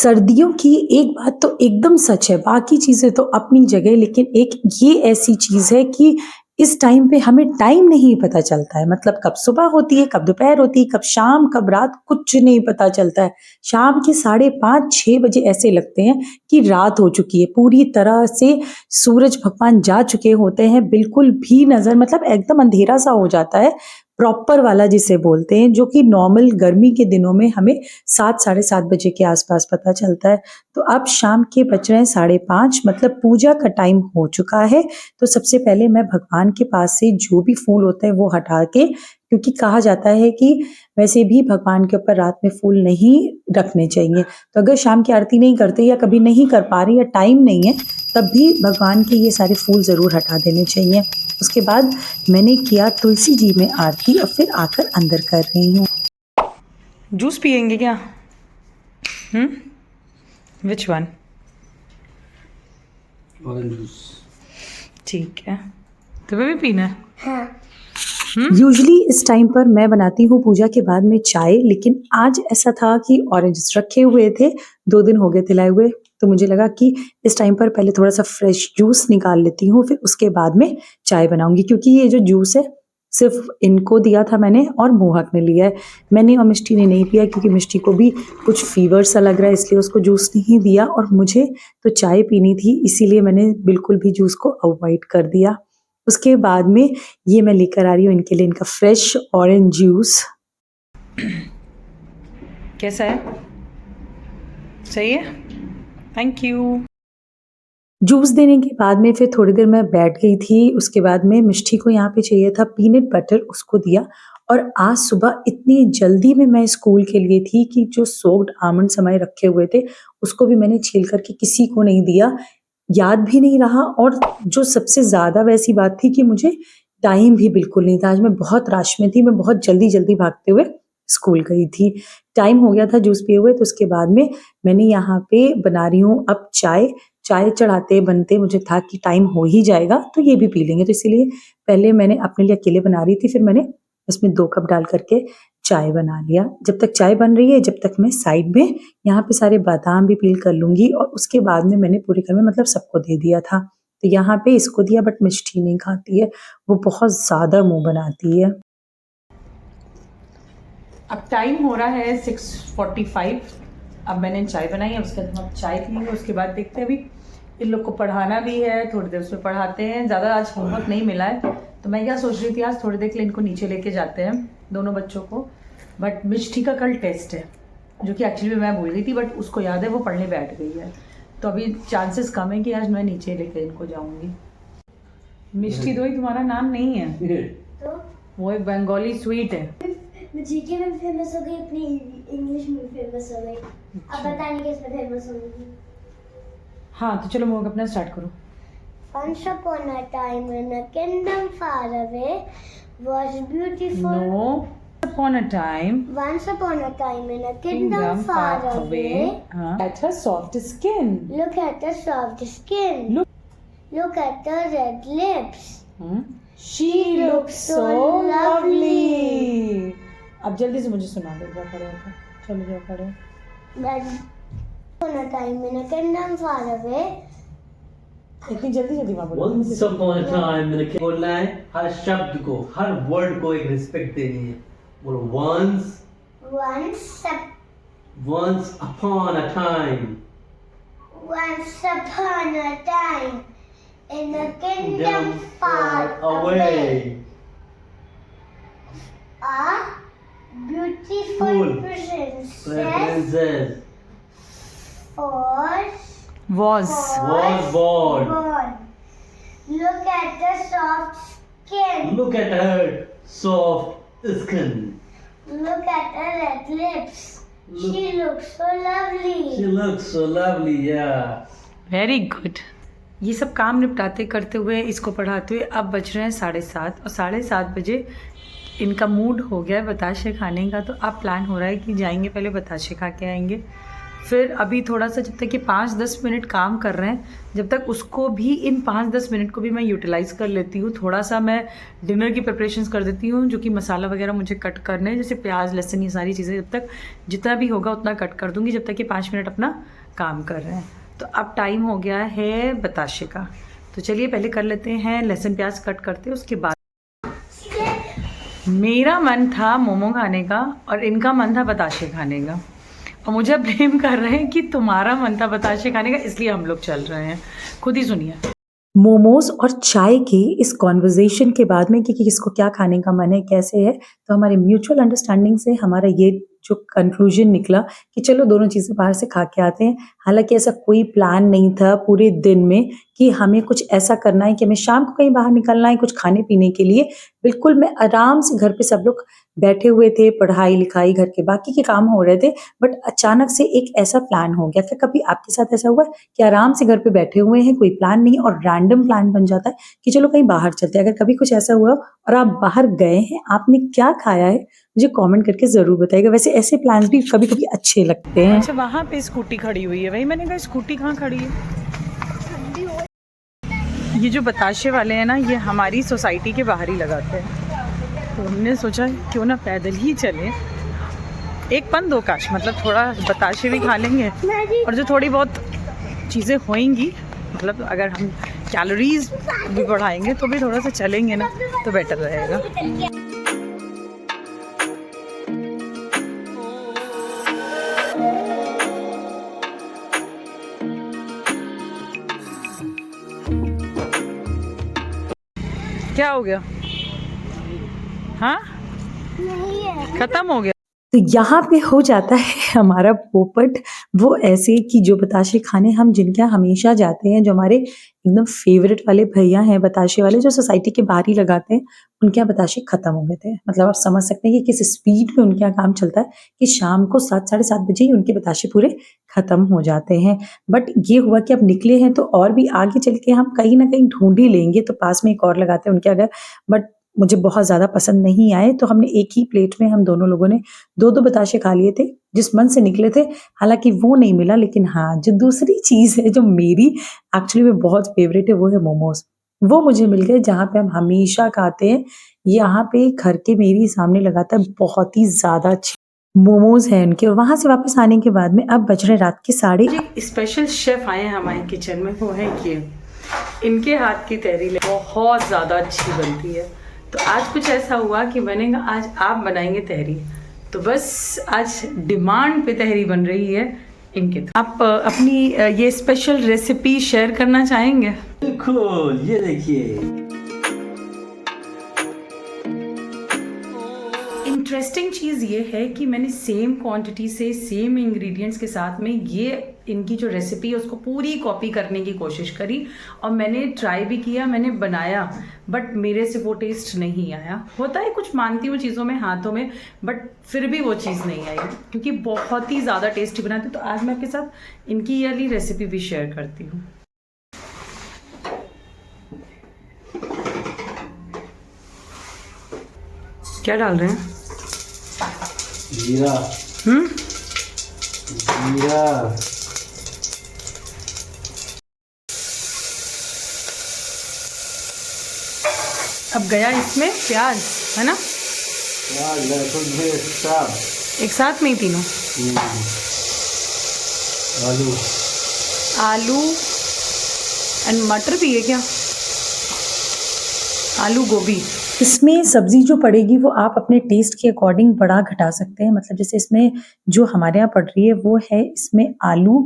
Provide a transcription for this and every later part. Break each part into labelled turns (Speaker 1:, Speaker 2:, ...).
Speaker 1: सर्दियों की एक बात तो एकदम सच है, बाकी चीज़ें तो अपनी जगह, लेकिन एक ये ऐसी चीज़ है कि इस टाइम पे हमें टाइम नहीं पता चलता है। मतलब कब सुबह होती है, कब दोपहर होती है, कब शाम, कब रात, कुछ नहीं पता चलता है। शाम के 5:30-6 बजे ऐसे लगते हैं कि रात हो चुकी है। पूरी तरह से सूरज भगवान जा चुके होते हैं, बिल्कुल भी नज़र मतलब एकदम अंधेरा सा हो जाता है, प्रॉपर वाला जिसे बोलते हैं, जो कि नॉर्मल गर्मी के दिनों में हमें 7 साढ़े 7 बजे के आसपास पता चलता है। तो अब शाम के बज रहे हैं 5:30, मतलब पूजा का टाइम हो चुका है। तो सबसे पहले मैं भगवान के पास से जो भी फूल होते हैं वो हटा के, क्योंकि कहा जाता है कि वैसे भी भगवान के ऊपर रात में फूल नहीं रखने चाहिए। तो अगर शाम की आरती नहीं करते या कभी नहीं कर पा रहे या टाइम नहीं है, तब भी भगवान के ये सारे फूल ज़रूर हटा देने चाहिए। उसके बाद मैंने किया तुलसी जी में आरती और फिर आकर अंदर कर रही हूँ।
Speaker 2: जूस पियेंगे क्या? Which one?
Speaker 3: Orange juice.
Speaker 2: ठीक है, तुम्हें भी पीना है?
Speaker 4: हाँ।
Speaker 1: यूजुअली इस टाइम पर मैं बनाती हूँ पूजा के बाद में चाय, लेकिन आज ऐसा था कि ऑरेंजेस रखे हुए थे, 2 दिन हो गए थे लाए हुए, तो मुझे लगा कि इस टाइम पर पहले थोड़ा सा फ्रेश जूस निकाल लेती हूँ, फिर उसके बाद में चाय बनाऊंगी। क्योंकि ये जो जूस है सिर्फ इनको दिया था मैंने और मोहक ने लिया है, मैंने और मिष्टी ने नहीं पिया, क्योंकि मिष्टी को भी कुछ फीवर सा लग रहा है, इसलिए उसको जूस नहीं दिया और मुझे तो चाय पीनी थी, इसीलिए मैंने बिल्कुल भी जूस को अवॉइड कर दिया। उसके बाद में ये मैं लेकर आ रही हूँ इनके लिए इनका फ्रेश ऑरेंज जूस।
Speaker 2: कैसा है? सही है, थैंक यू।
Speaker 1: जूस देने के बाद में फिर थोड़ी देर मैं बैठ गई थी। उसके बाद में मिष्टी को यहाँ पे चाहिए था पीनट बटर, उसको दिया। और आज सुबह इतनी जल्दी में मैं स्कूल के लिए थी कि जो सोक्ड आमंड्स हमारे रखे हुए थे उसको भी मैंने छील करके किसी को नहीं दिया, याद भी नहीं रहा। और जो सबसे ज़्यादा वैसी बात थी कि मुझे टाइम भी बिल्कुल नहीं था। आज मैं बहुत रश में थी, मैं बहुत जल्दी भागते हुए स्कूल गई थी। टाइम हो गया था जूस पिए हुए, तो उसके बाद में मैंने यहाँ पे बना रही हूँ अब चाय। चाय चढ़ाते बनते मुझे था कि टाइम हो ही जाएगा तो ये भी पी लेंगे, तो इसीलिए पहले मैंने अपने लिए अकेले बना रही थी, फिर मैंने उसमें 2 कप डाल करके चाय बना लिया। जब तक चाय बन रही है, जब तक मैं साइड में यहाँ पे सारे बादाम भी पील कर लूँगी। और उसके बाद में मैंने पूरे घर में मतलब सबको दे दिया था। तो यहाँ पे इसको दिया, बट मिष्टी नहीं खाती है, वो बहुत ज़्यादा मुँह बनाती है।
Speaker 2: अब टाइम हो रहा है 6:45। अब मैंने चाय बनाई है, उसके बाद हम चाय पियेंगे। उसके बाद देखते हैं, अभी इन लोग को पढ़ाना भी है, थोड़ी देर उसमें पढ़ाते हैं। ज़्यादा आज होमवर्क नहीं मिला है, तो मैं क्या सोच रही थी आज थोड़ी देर के लिए इनको नीचे लेके जाते हैं दोनों बच्चों को। बट मिष्टी का कल टेस्ट है, जो कि एक्चुअली मैं भूल गई थी, बट उसको याद है, वो पढ़ने बैठ गई है। तो अभी चांसेस कम है कि आज मैं नीचे लेके इनको जाऊँगी। मिष्टी दो ही तुम्हारा नाम नहीं है,
Speaker 4: तो
Speaker 2: वो एक बंगाली स्वीट है।
Speaker 4: मैं जीके में फेमस हो गई, अपनी इंग्लिश में फेमस हो गई। अब पता नहीं किस में फेमस होगी।
Speaker 2: हाँ, तो चलो मोहक अपना स्टार्ट करो।
Speaker 4: Once upon a time in a kingdom far away was beautiful.
Speaker 2: No. Upon a time.
Speaker 4: Once upon a time in a kingdom far away.
Speaker 2: At her soft skin.
Speaker 4: Look at the soft skin. Look at the red lips.
Speaker 2: She looks so lovely. अब जल्दी से मुझे सुना दो, खड़े होकर चलो जाओ खड़े।
Speaker 4: On a time in a kingdom far away.
Speaker 2: इतनी जल्दी वहाँ बोलो।
Speaker 3: Once upon a time in a बोलना है, हर शब्द को, हर वर्ड को एक रिस्पेक्ट देनी है। बोलो once upon a time.
Speaker 4: Once upon a time in a kingdom far away. A beautiful princess
Speaker 2: Was.
Speaker 4: born. Look at the soft skin.
Speaker 3: Look at her soft skin.
Speaker 4: Look at her red lips. She looks so lovely.
Speaker 3: She looks so lovely, yeah.
Speaker 2: Very good. ये सब काम निपटाते करते हुए, इसको पढ़ाते हुए अब बज रहे हैं 7:30, और 7:30 बजे इनका मूड हो गया है बताशे खाने का। तो अब प्लान हो रहा है कि जाएंगे, पहले बताशे खा के आएंगे, फिर अभी थोड़ा सा जब तक ये 5-10 मिनट काम कर रहे हैं, जब तक उसको भी इन 5-10 मिनट को भी मैं यूटिलाइज़ कर लेती हूँ। थोड़ा सा मैं डिनर की प्रिपरेशंस कर देती हूँ, जो कि मसाला वगैरह मुझे कट करने हैं, जैसे प्याज लहसुन ये सारी चीज़ें जब तक जितना भी होगा उतना कट कर दूँगी, जब तक ये 5 मिनट अपना काम कर रहे हैं। तो अब टाइम हो गया है बताशे का, तो चलिए पहले कर लेते हैं लहसुन प्याज कट करते हैं, उसके बाद मेरा मन था मोमो खाने का और इनका मन था बताशे खाने का, और मुझे ब्लेम कर रहे हैं कि तुम्हारा मन था बताशे खाने का इसलिए हम लोग चल रहे हैं। खुद ही सुनिए।
Speaker 1: मोमोज और चाय के इस कॉन्वर्जेशन के बाद में कि किसको क्या खाने का मन है, कैसे है, तो हमारे म्यूचुअल अंडरस्टैंडिंग से हमारा ये जो कंक्लूजन निकला कि चलो दोनों चीज़ें बाहर से खा के आते हैं। हालांकि ऐसा कोई प्लान नहीं था पूरे दिन में कि हमें कुछ ऐसा करना है कि हमें शाम को कहीं बाहर निकलना है कुछ खाने पीने के लिए। बिल्कुल मैं आराम से घर पे सब लोग बैठे हुए थे, पढ़ाई लिखाई घर के बाकी के काम हो रहे थे, बट अचानक से एक ऐसा प्लान हो गया। क्या कभी आपके साथ ऐसा हुआ है कि आराम से घर पे बैठे हुए हैं, कोई प्लान नहीं और रैंडम प्लान बन जाता है कि चलो कहीं बाहर चलते हैं? अगर कभी कुछ ऐसा हुआ और आप बाहर गए हैं, आपने क्या खाया है, मुझे कमेंट करके ज़रूर बताइएगा। वैसे ऐसे प्लान्स भी कभी-कभी अच्छे लगते हैं।
Speaker 2: अच्छा, वहाँ पे स्कूटी खड़ी हुई है, वही मैंने कहा स्कूटी कहाँ खड़ी है। ये जो बताशे वाले हैं ना, ये हमारी सोसाइटी के बाहर ही लगाते हैं, तो हमने सोचा क्यों ना पैदल ही चलें, एक पन दो काश, मतलब थोड़ा बताशे भी खा लेंगे और जो थोड़ी बहुत चीज़ें होएंगी, मतलब अगर हम कैलोरीज भी बढ़ाएंगे तो भी थोड़ा सा चलेंगे ना तो बेटर रहेगा। क्या हो गया? हाँ,
Speaker 4: नहीं है।
Speaker 2: खत्म हो गया।
Speaker 1: तो यहाँ पे हो जाता है हमारा पोपट, वो ऐसे कि जो बताशे खाने हम जिनके यहाँ हमेशा जाते हैं, जो हमारे एकदम फेवरेट वाले भैया हैं बताशे वाले, जो सोसाइटी के बाहर ही लगाते हैं, उनके यहाँ बताशे खत्म हो गए थे। मतलब आप समझ सकते हैं कि किस स्पीड में उनके यहाँ काम चलता है कि शाम को 7 साढ़े 7 बजे ही उनके बताशे पूरे खत्म हो जाते हैं। बट ये हुआ कि अब निकले हैं तो और भी आगे चल के हम कहीं ना कहीं ढूंढ ही लेंगे, तो पास में एक और लगाते हैं उनके अगर, बट मुझे बहुत ज़्यादा पसंद नहीं आए, तो हमने एक ही प्लेट में हम दोनों लोगों ने 2-2 बताशे खा लिए थे, जिस मन से निकले थे। हालाँकि वो नहीं मिला, लेकिन हाँ, जो दूसरी चीज़ है जो मेरी एक्चुअली में बहुत फ़ेवरेट है, वो है मोमोज़। वो मुझे मिल गए जहाँ पे हम हमेशा खाते हैं। यहाँ पे घर के मेरे ही सामने लगाता है, बहुत ही ज़्यादा अच्छे मोमोज़ हैं उनके। और वहाँ से वापस आने के बाद में अब बज रहे रात के साढ़े
Speaker 2: स्पेशल शेफ आए हैं हमारे किचन में, वो है ये, इनके हाथ की तहरीर बहुत ज़्यादा अच्छी बनती है। तो आज कुछ ऐसा हुआ कि मैंने कहा आज आप बनाएंगे तहरी, तो बस आज डिमांड पे तहरी बन रही है इनके। आप अपनी ये स्पेशल रेसिपी शेयर करना चाहेंगे?
Speaker 3: बिल्कुल, ये देखिए।
Speaker 2: इंटरेस्टिंग चीज़ ये है कि मैंने सेम क्वांटिटी से सेम इंग्रेडिएंट्स के साथ में ये इनकी जो रेसिपी है उसको पूरी कॉपी करने की कोशिश करी, और मैंने ट्राई भी किया, मैंने बनाया, बट मेरे से वो टेस्ट नहीं आया। होता है कुछ मानती हूँ चीज़ों में, हाथों में, बट फिर भी वो चीज़ नहीं आई, क्योंकि बहुत ही ज़्यादा टेस्टी बनाते। तो आज मैं आपके साथ इनकी ये वाली रेसिपी भी शेयर करती हूँ। क्या डाल रहे हैं?
Speaker 3: जीरा। जीरा।
Speaker 2: अब गया इसमें प्याज, है ना?
Speaker 3: प्याज लहसुन मिर्च सब
Speaker 2: एक साथ में ही तीनों।
Speaker 3: आलू।
Speaker 2: आलू एंड मटर भी है क्या? आलू गोभी।
Speaker 1: इसमें सब्जी जो पड़ेगी वो आप अपने टेस्ट के अकॉर्डिंग बढ़ा घटा सकते हैं। मतलब जैसे इसमें जो हमारे यहाँ पड़ रही है वो है इसमें आलू,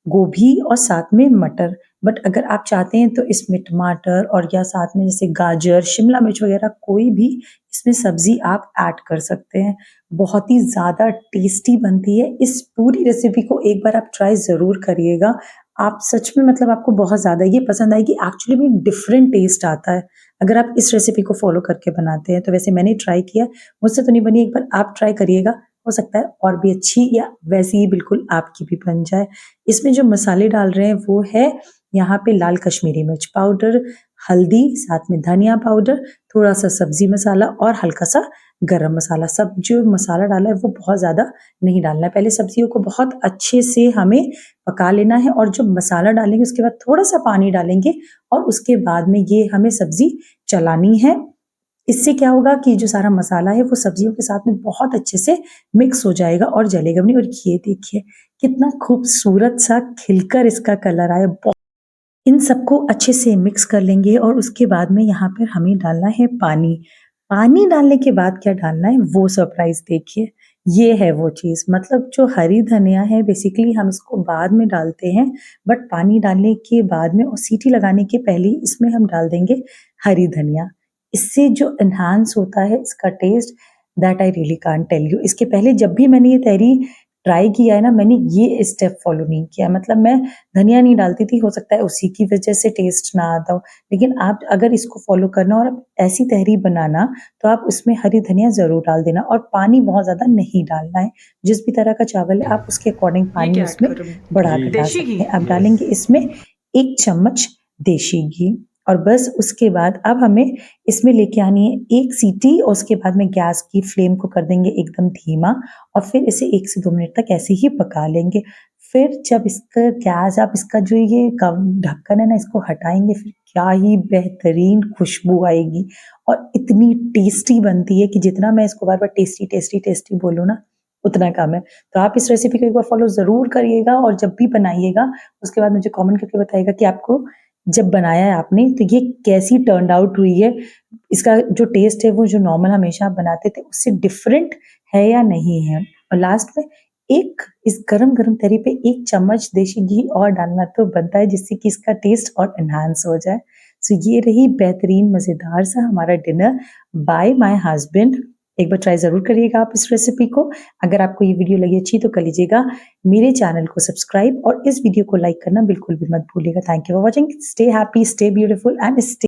Speaker 1: गोभी और साथ में मटर। बट अगर आप चाहते हैं तो इसमें टमाटर और या साथ में जैसे गाजर, शिमला मिर्च वगैरह कोई भी इसमें सब्जी आप ऐड कर सकते हैं। बहुत ही ज़्यादा टेस्टी बनती है। इस पूरी रेसिपी को एक बार आप ट्राई ज़रूर करिएगा। आप सच में मतलब आपको बहुत ज़्यादा ये पसंद आएगी। एक्चुअली में डिफरेंट टेस्ट आता है अगर आप इस रेसिपी को फॉलो करके बनाते हैं। तो वैसे मैंने ट्राई किया, मुझसे तो नहीं बनी, एक बार आप ट्राई करिएगा, हो सकता है और भी अच्छी या वैसी ही बिल्कुल आपकी भी बन जाए। इसमें जो मसाले डाल रहे हैं वो है यहाँ पे लाल कश्मीरी मिर्च पाउडर, हल्दी, साथ में धनिया पाउडर, थोड़ा सा सब्जी मसाला और हल्का सा गरम मसाला। सब जो मसाला डाला है वो बहुत ज़्यादा नहीं डालना है। पहले सब्जियों को बहुत अच्छे से हमें पका लेना है और जो मसाला डालेंगे उसके बाद थोड़ा सा पानी डालेंगे और उसके बाद में ये हमें सब्जी चलानी है। इससे क्या होगा कि जो सारा मसाला है वो सब्जियों के साथ में बहुत अच्छे से मिक्स हो जाएगा और जलेगा भी नहीं। और ये देखिए कितना खूबसूरत सा खिलकर इसका कलर आया। इन सबको अच्छे से मिक्स कर लेंगे और उसके बाद में यहाँ पर हमें डालना है पानी। पानी डालने के बाद क्या डालना है वो सरप्राइज़ देखिए। ये है वो चीज़, मतलब जो हरी धनिया है बेसिकली हम इसको बाद में डालते हैं, बट पानी डालने के बाद में और सीटी लगाने के पहले ही इसमें हम डाल देंगे हरी धनिया। इससे जो एनहांस होता है इसका test, that I really can't tell you. इसके पहले जब भी मैंने ये तहरी ट्राई किया है ना, मैंने ये स्टेप फॉलो नहीं किया। मतलब मैं धनिया नहीं डालती थी, हो सकता है उसी की वजह से टेस्ट ना आता हो। लेकिन आप अगर इसको फॉलो करना और आप ऐसी तहरी बनाना तो आप उसमें हरी धनिया ज़रूर डाल देना और पानी बहुत ज़्यादा नहीं डालना है। जिस भी तरह का चावल है आप उसके अकॉर्डिंग
Speaker 2: ये
Speaker 1: पानी
Speaker 2: क्या ऐड
Speaker 1: उसमें
Speaker 2: करूँ मैं?
Speaker 1: बढ़ा
Speaker 3: जी।
Speaker 1: के डाल
Speaker 2: देशी
Speaker 1: सकते
Speaker 2: घी?
Speaker 1: हैं। अब
Speaker 3: Yes.
Speaker 1: डालेंगे इसमें 1 चम्मच देशी घी और बस उसके बाद अब हमें इसमें लेके आनी है 1 सीटी और उसके बाद में गैस की फ्लेम को कर देंगे एकदम धीमा और फिर इसे 1 से 2 मिनट तक ऐसे ही पका लेंगे। फिर जब इसका गैस आप इसका जो ये ढक्कन है ना इसको हटाएँगे, फिर क्या ही बेहतरीन खुशबू आएगी और इतनी टेस्टी बनती है कि जितना मैं इसको बार-बार टेस्टी, टेस्टी, टेस्टी बोलूँ ना उतना कम है। तो आप इस रेसिपी को एक बार फॉलो ज़रूर करिएगा और जब भी बनाइएगा उसके बाद मुझे कमेंट करके बताइएगा कि आपको जब बनाया है आपने तो ये कैसी टर्न्ड आउट हुई है। इसका जो टेस्ट है वो जो नॉर्मल हमेशा आप बनाते थे उससे डिफरेंट है या नहीं है। और लास्ट में एक इस गरम-गरम तरी पे 1 चम्मच देशी घी और डालना तो बनता है जिससे कि इसका टेस्ट और एनहांस हो जाए। सो ये रही बेहतरीन मज़ेदार सा हमारा डिनर बाय माय हस्बैंड। एक बार ट्राई ज़रूर करिएगा आप इस रेसिपी को। अगर आपको ये वीडियो लगी अच्छी तो कर लीजिएगा मेरे चैनल को सब्सक्राइब और इस वीडियो को लाइक करना बिल्कुल भी मत भूलिएगा। Thank you for watching. Stay happy, stay beautiful and stay